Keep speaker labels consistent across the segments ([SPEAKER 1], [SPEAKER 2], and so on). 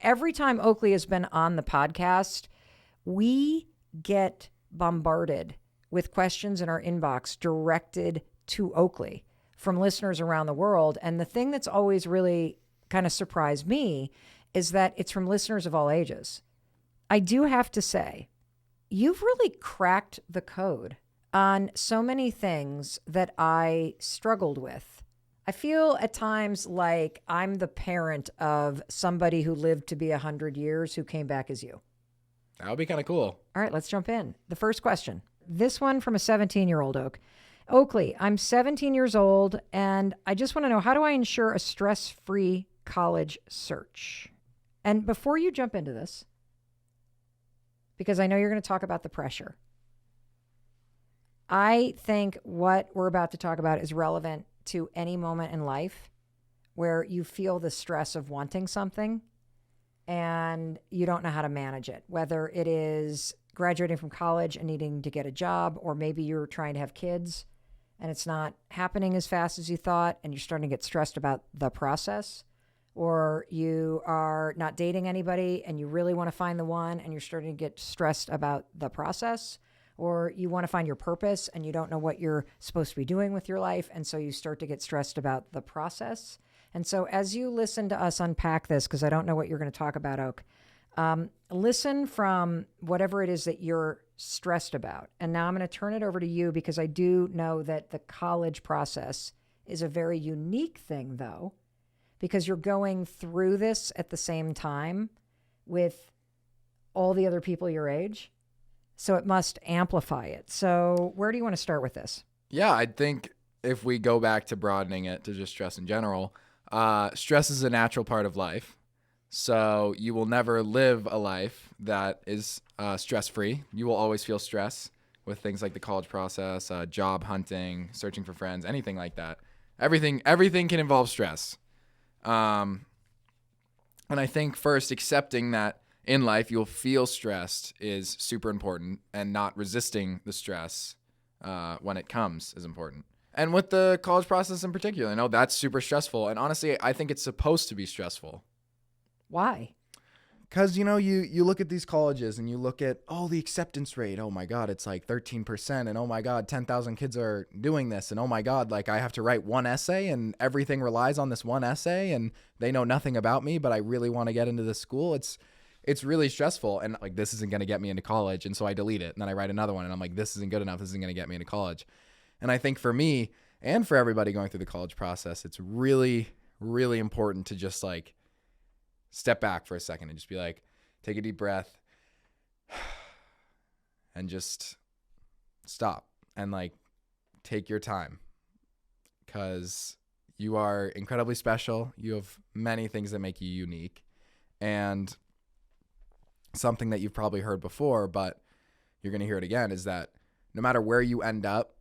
[SPEAKER 1] every time Oakley has been on the podcast, we get bombarded with questions in our inbox directed to Oakley from listeners around the world. And the thing that's always really kind of surprised me is that it's from listeners of all ages. I do have to say, you've really cracked the code on so many things that I struggled with. I feel at times like I'm the parent of somebody who lived to be 100 years who came back as you.
[SPEAKER 2] That would be kind of cool.
[SPEAKER 1] All right, let's jump in. The first question. This one from a 17-year-old Oakley, I'm 17 years old, and I just want to know, how do I ensure a stress-free college search? And before you jump into this, because I know you're going to talk about the pressure, I think what we're about to talk about is relevant to any moment in life where you feel the stress of wanting something and you don't know how to manage it, whether it is graduating from college and needing to get a job, or maybe you're trying to have kids and it's not happening as fast as you thought and you're starting to get stressed about the process, or you are not dating anybody and you really want to find the one and you're starting to get stressed about the process, or you want to find your purpose and you don't know what you're supposed to be doing with your life, and so you start to get stressed about the process. And so as you listen to us unpack this, because I don't know what you're going to talk about, Oak, listen from whatever it is that you're stressed about. And now I'm going to turn it over to you, because I do know that the college process is a very unique thing, though, because you're going through this at the same time with all the other people your age. So it must amplify it. So where do you want to start with this?
[SPEAKER 2] Yeah, I think if we go back to broadening it to just stress in general, stress is a natural part of life. So you will never live a life that is stress-free. You will always feel stress with things like the college process, job hunting, searching for friends, anything like that. Everything can involve stress. And I think first accepting that in life you'll feel stressed is super important, and not resisting the stress when it comes is important. And with the college process in particular, I know that's super stressful. And honestly, I think it's supposed to be stressful.
[SPEAKER 1] Why?
[SPEAKER 2] Because, you look at these colleges and you look at, the acceptance rate. Oh, my God, it's like 13%. And, oh, my God, 10,000 kids are doing this. And, oh, my God, like I have to write one essay and everything relies on this one essay and they know nothing about me, but I really want to get into this school. It's really stressful. And like, this isn't going to get me into college. And so I delete it. And then I write another one and I'm like, this isn't good enough. This isn't going to get me into college. And I think for me and for everybody going through the college process, it's really, really important to just like step back for a second and just be like, take a deep breath and just stop and like take your time, because you are incredibly special. You have many things that make you unique, and something that you've probably heard before, but you're going to hear it again, is that no matter where you end up,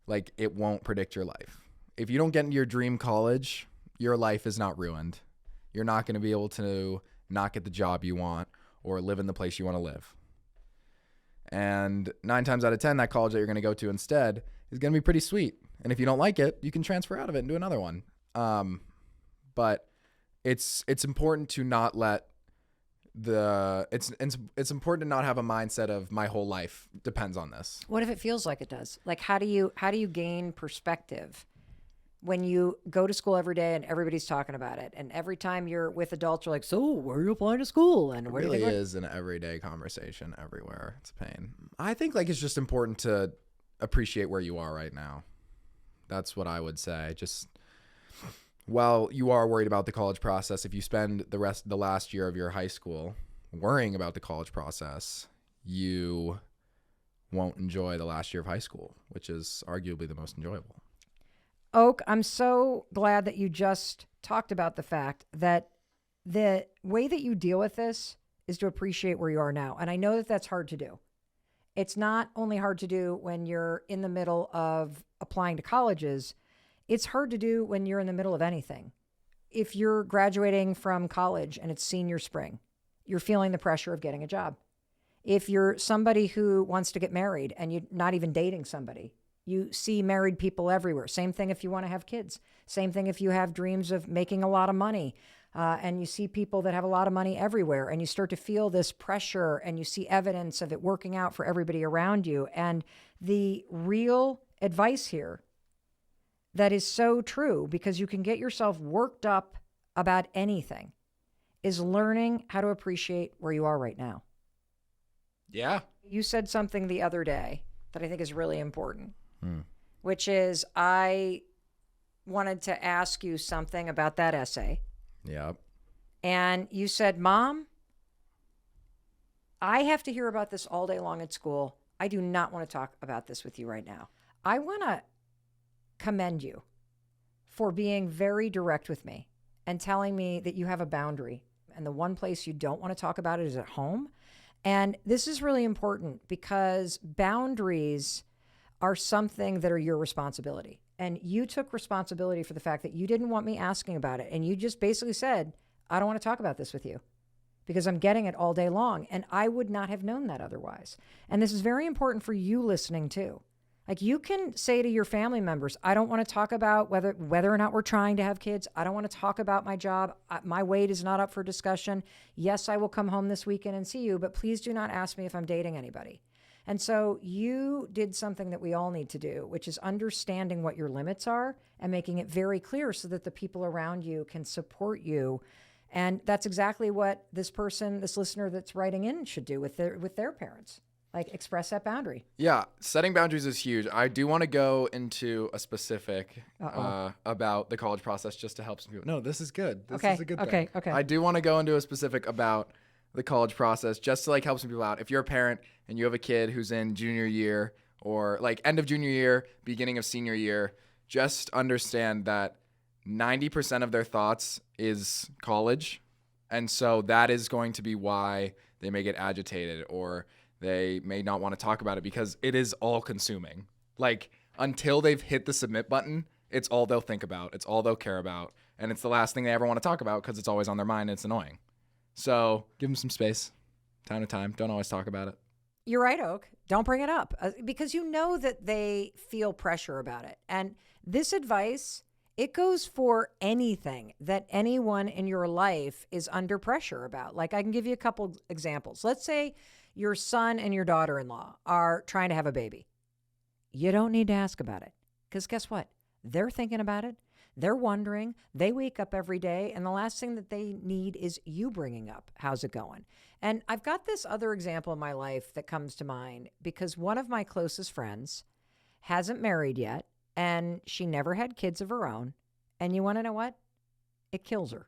[SPEAKER 2] like, it won't predict your life. If you don't get into your dream college, your life is not ruined. You're not going to be able to not get the job you want or live in the place you want to live. And 9 times out of 10, that college that you're going to go to instead is going to be pretty sweet. And if you don't like it, you can transfer out of it and do another one. But it's important to not let it's important to not have a mindset of my whole life depends on this.
[SPEAKER 1] What if it feels like it does? Like, how do you gain perspective when you go to school every day and everybody's talking about it, and every time you're with adults, you're like, so where are you applying to school? And
[SPEAKER 2] it
[SPEAKER 1] where
[SPEAKER 2] really is an everyday conversation everywhere. It's a pain. I think like it's just important to appreciate where you are right now. That's what I would say. Just while you are worried about the college process, if you spend the last year of your high school worrying about the college process, you won't enjoy the last year of high school, which is arguably the most enjoyable.
[SPEAKER 1] Oak, I'm so glad that you just talked about the fact that the way that you deal with this is to appreciate where you are now. And I know that that's hard to do. It's not only hard to do when you're in the middle of applying to colleges. It's hard to do when you're in the middle of anything. If you're graduating from college and it's senior spring, you're feeling the pressure of getting a job. If you're somebody who wants to get married and you're not even dating somebody, you see married people everywhere. Same thing if you want to have kids. Same thing if you have dreams of making a lot of money. and you see people that have a lot of money everywhere, and you start to feel this pressure, and you see evidence of it working out for everybody around you. And the real advice here that is so true, because you can get yourself worked up about anything, is learning how to appreciate where you are right now.
[SPEAKER 2] Yeah.
[SPEAKER 1] You said something the other day that I think is really important, which is I wanted to ask you something about that essay.
[SPEAKER 2] Yep.
[SPEAKER 1] And you said, Mom, I have to hear about this all day long at school. I do not want to talk about this with you right now. I want to commend you for being very direct with me and telling me that you have a boundary. And the one place you don't want to talk about it is at home. And this is really important because boundaries are something that are your responsibility. And you took responsibility for the fact that you didn't want me asking about it. And you just basically said, I don't want to talk about this with you because I'm getting it all day long. And I would not have known that otherwise. And this is very important for you listening too. Like, you can say to your family members, I don't want to talk about whether or not we're trying to have kids. I don't want to talk about my job. My weight is not up for discussion. Yes, I will come home this weekend and see you, but please do not ask me if I'm dating anybody. And so you did something that we all need to do, which is understanding what your limits are and making it very clear so that the people around you can support you. And that's exactly what this listener that's writing in should do with their parents. Like, express that boundary.
[SPEAKER 2] Yeah, setting boundaries is huge. I do want to go into a specific about the college process just to help some people. No, this is good. This is a good thing.
[SPEAKER 1] Okay.
[SPEAKER 2] I do want to go into a specific about the college process just to like help some people out. If you're a parent and you have a kid who's in junior year or like end of junior year, beginning of senior year, just understand that 90% of their thoughts is college. And so that is going to be why they may get agitated or they may not want to talk about it because it is all consuming. Like, until they've hit the submit button, it's all they'll think about. It's all they'll care about. And it's the last thing they ever want to talk about because it's always on their mind and it's annoying. So give them some space, time to time. Don't always talk about it.
[SPEAKER 1] You're right, Oak. Don't bring it up because you know that they feel pressure about it. And this advice, it goes for anything that anyone in your life is under pressure about. Like, I can give you a couple examples. Let's say your son and your daughter-in-law are trying to have a baby. You don't need to ask about it because guess what? They're thinking about it. They're wondering. They wake up every day, and the last thing that they need is you bringing up, how's it going? And I've got this other example in my life that comes to mind because one of my closest friends hasn't married yet, and she never had kids of her own. And you want to know what? It kills her.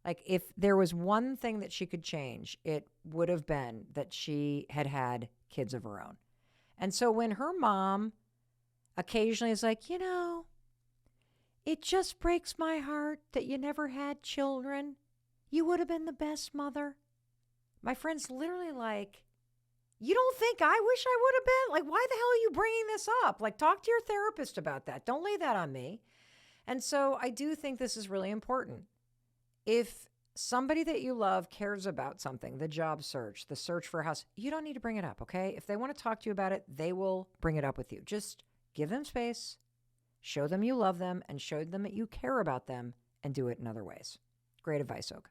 [SPEAKER 1] Like, if there was one thing that she could change, it would have been that she had kids of her own. And so when her mom occasionally is like, it just breaks my heart that you never had children. You would have been the best mother. My friend's literally like, you don't think I wish I would have been? Like, why the hell are you bringing this up? Like, talk to your therapist about that. Don't lay that on me. And so I do think this is really important. If somebody that you love cares about something, the job search, the search for a house, you don't need to bring it up, okay? If they want to talk to you about it, they will bring it up with you. Just give them space, show them you love them, and show them that you care about them, and do it in other ways. Great advice, Oak.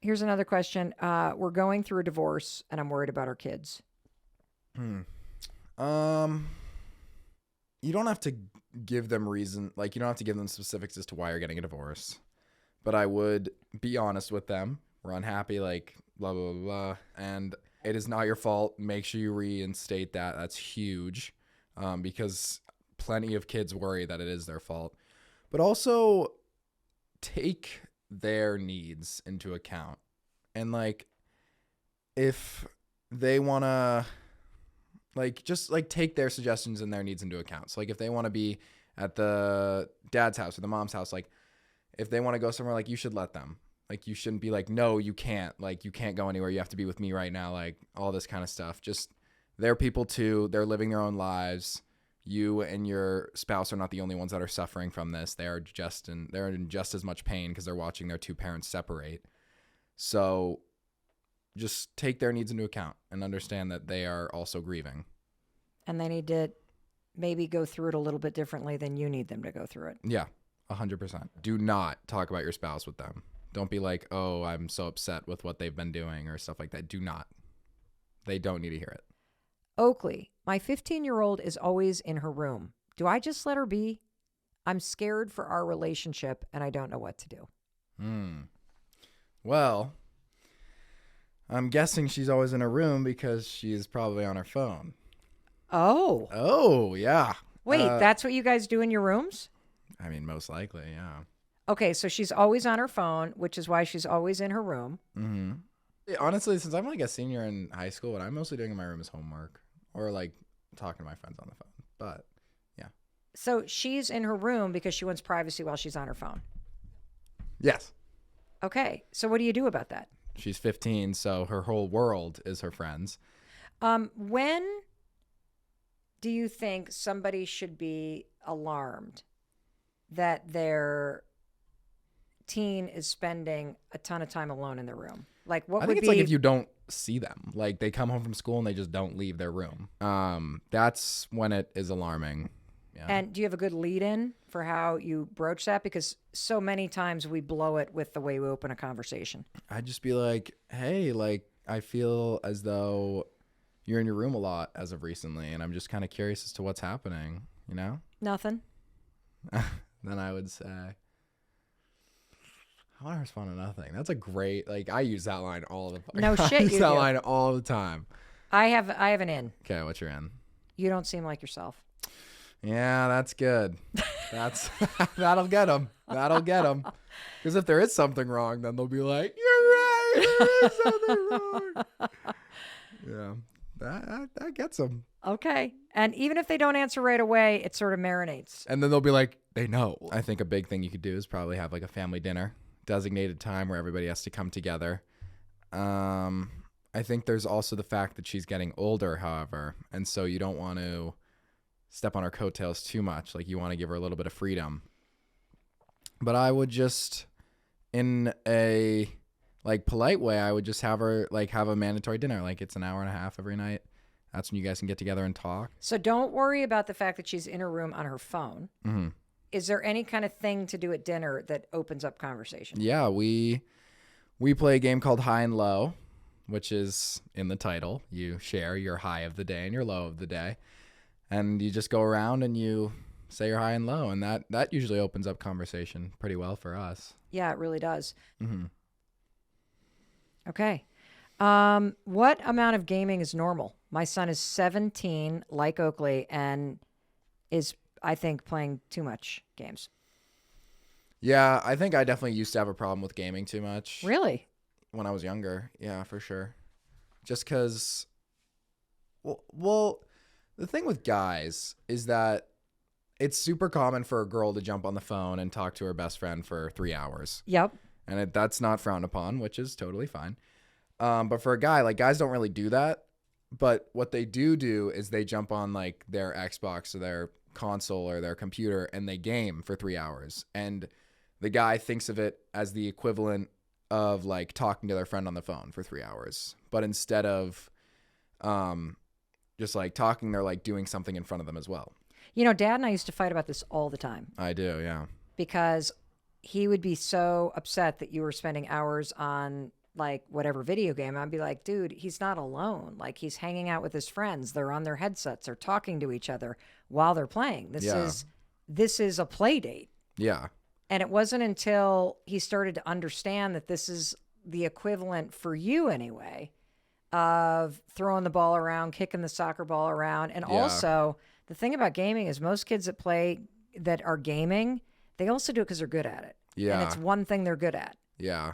[SPEAKER 1] Here's another question. We're going through a divorce, and I'm worried about our kids.
[SPEAKER 2] You don't have to give them reason. Like, you don't have to give them specifics as to why you're getting a divorce. But I would be honest with them. We're unhappy, like, blah, blah, blah, blah. And it is not your fault. Make sure you reinstate that. That's huge because plenty of kids worry that it is their fault. But also take their needs into account. And, like, if they want to, like, just, like, take their suggestions and their needs into account. So, like, if they want to be at the dad's house or the mom's house, like, if they want to go somewhere, like, you should let them. Like, you shouldn't be like, no, you can't. Like, you can't go anywhere. You have to be with me right now. Like, all this kind of stuff. Just, they're people too. They're living their own lives. You and your spouse are not the only ones that are suffering from this. They're in just as much pain because they're watching their two parents separate. So just take their needs into account and understand that they are also grieving.
[SPEAKER 1] And they need to maybe go through it a little bit differently than you need them to go through it.
[SPEAKER 2] Yeah. 100%. Do not talk about your spouse with them. Don't be like, oh, I'm so upset with what they've been doing or stuff like that. Do not. They don't need to hear it.
[SPEAKER 1] Oakley, my 15-year-old is always in her room. Do I just let her be? I'm scared for our relationship and I don't know what to do.
[SPEAKER 2] Well, I'm guessing she's always in her room because she's probably on her phone.
[SPEAKER 1] Oh.
[SPEAKER 2] Oh, yeah.
[SPEAKER 1] Wait, that's what you guys do in your rooms?
[SPEAKER 2] I mean, most likely, yeah.
[SPEAKER 1] Okay, so she's always on her phone, which is why she's always in her room.
[SPEAKER 2] Mm-hmm. Honestly, since I'm like a senior in high school, what I'm mostly doing in my room is homework or like talking to my friends on the phone. But yeah.
[SPEAKER 1] So she's in her room because she wants privacy while she's on her phone.
[SPEAKER 2] Yes.
[SPEAKER 1] Okay, so what do you do about that?
[SPEAKER 2] She's 15, so her whole world is her friends.
[SPEAKER 1] When do you think somebody should be alarmed that their teen is spending a ton of time alone in their room? Like, what
[SPEAKER 2] I
[SPEAKER 1] would
[SPEAKER 2] think it's
[SPEAKER 1] be
[SPEAKER 2] like if you don't see them, like they come home from school and they just don't leave their room. That's when it is alarming. Yeah.
[SPEAKER 1] And do you have a good lead in for how you broach that? Because so many times we blow it with the way we open a conversation.
[SPEAKER 2] I'd just be like, hey, like, I feel as though you're in your room a lot as of recently, and I'm just kind of curious as to what's happening, you know?
[SPEAKER 1] Nothing.
[SPEAKER 2] Then I would say, I want to respond to nothing. That's a great, like, I use that line all the time.
[SPEAKER 1] No shit,
[SPEAKER 2] I use
[SPEAKER 1] you
[SPEAKER 2] that
[SPEAKER 1] do.
[SPEAKER 2] line all the time.
[SPEAKER 1] I have an in.
[SPEAKER 2] Okay, what's your in?
[SPEAKER 1] You don't seem like yourself.
[SPEAKER 2] Yeah, that's good. That's that'll get them. That'll get them. Because if there is something wrong, then they'll be like, "You're right. There is something wrong." Yeah, that gets them.
[SPEAKER 1] Okay. And even if they don't answer right away, it sort of marinates.
[SPEAKER 2] And then they'll be like, "They know." I think a big thing you could do is probably have like a family dinner, designated time where everybody has to come together. I think there's also the fact that she's getting older, however, and so you don't want to step on her coattails too much. Like, you want to give her a little bit of freedom. But I would just, in a like polite way, I would just have her like have a mandatory dinner. Like, it's an hour and a half every night. That's when you guys can get together and talk.
[SPEAKER 1] So don't worry about the fact that she's in her room on her phone.
[SPEAKER 2] Mm-hmm.
[SPEAKER 1] Is there any kind of thing to do at dinner that opens up conversation?
[SPEAKER 2] Yeah, we play a game called High and Low, which is in the title. You share your high of the day and your low of the day. And you just go around and you say your high and low. And that usually opens up conversation pretty well for us.
[SPEAKER 1] Yeah, it really does.
[SPEAKER 2] Mm-hmm.
[SPEAKER 1] Okay. What amount of gaming is normal? My son is 17, like Oakley, and is, I think, playing too much games.
[SPEAKER 2] Yeah, I think I definitely used to have a problem with gaming too much.
[SPEAKER 1] Really?
[SPEAKER 2] When I was younger. Yeah, for sure. Just because, well, the thing with guys is that it's super common for a girl to jump on the phone and talk to her best friend for 3 hours.
[SPEAKER 1] Yep.
[SPEAKER 2] And that's not frowned upon, which is totally fine. But for a guy, like, guys don't really do that. But what they do is they jump on like their Xbox or their console or their computer and they game for 3 hours. And the guy thinks of it as the equivalent of like talking to their friend on the phone for 3 hours. But instead of just like talking, they're like doing something in front of them as well.
[SPEAKER 1] You know, Dad and I used to fight about this all the time.
[SPEAKER 2] I do, yeah.
[SPEAKER 1] Because he would be so upset that you were spending hours on like whatever video game. I'd be like, dude, he's not alone. Like, he's hanging out with his friends. They're on their headsets. They're talking to each other while they're playing. This is a play date.
[SPEAKER 2] Yeah.
[SPEAKER 1] And it wasn't until he started to understand that this is the equivalent for you anyway of throwing the ball around, kicking the soccer ball around. And also the thing about gaming is most kids that are gaming, they also do it because they're good at it.
[SPEAKER 2] Yeah.
[SPEAKER 1] And it's one thing they're good at.
[SPEAKER 2] Yeah.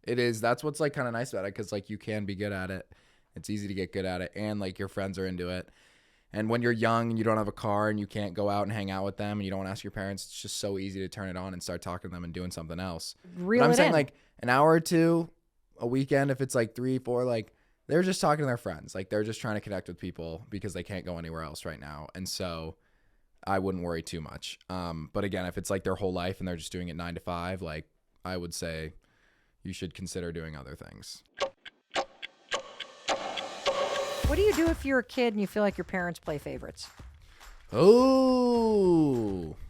[SPEAKER 2] It is. That's what's like kind of nice about it, because like you can be good at it. It's easy to get good at it, and like your friends are into it. And when you're young and you don't have a car and you can't go out and hang out with them and you don't want to ask your parents, it's just so easy to turn it on and start talking to them and doing something else.
[SPEAKER 1] Reel
[SPEAKER 2] I'm
[SPEAKER 1] it
[SPEAKER 2] saying
[SPEAKER 1] in.
[SPEAKER 2] like an hour or two a weekend, if it's like 3, 4, like they're just talking to their friends. Like they're just trying to connect with people because they can't go anywhere else right now. And so I wouldn't worry too much. But again, if it's like their whole life and they're just doing it 9 to 5, like I would say you should consider doing other things.
[SPEAKER 1] What do you do if you're a kid and you feel like your parents play favorites?
[SPEAKER 2] Oh,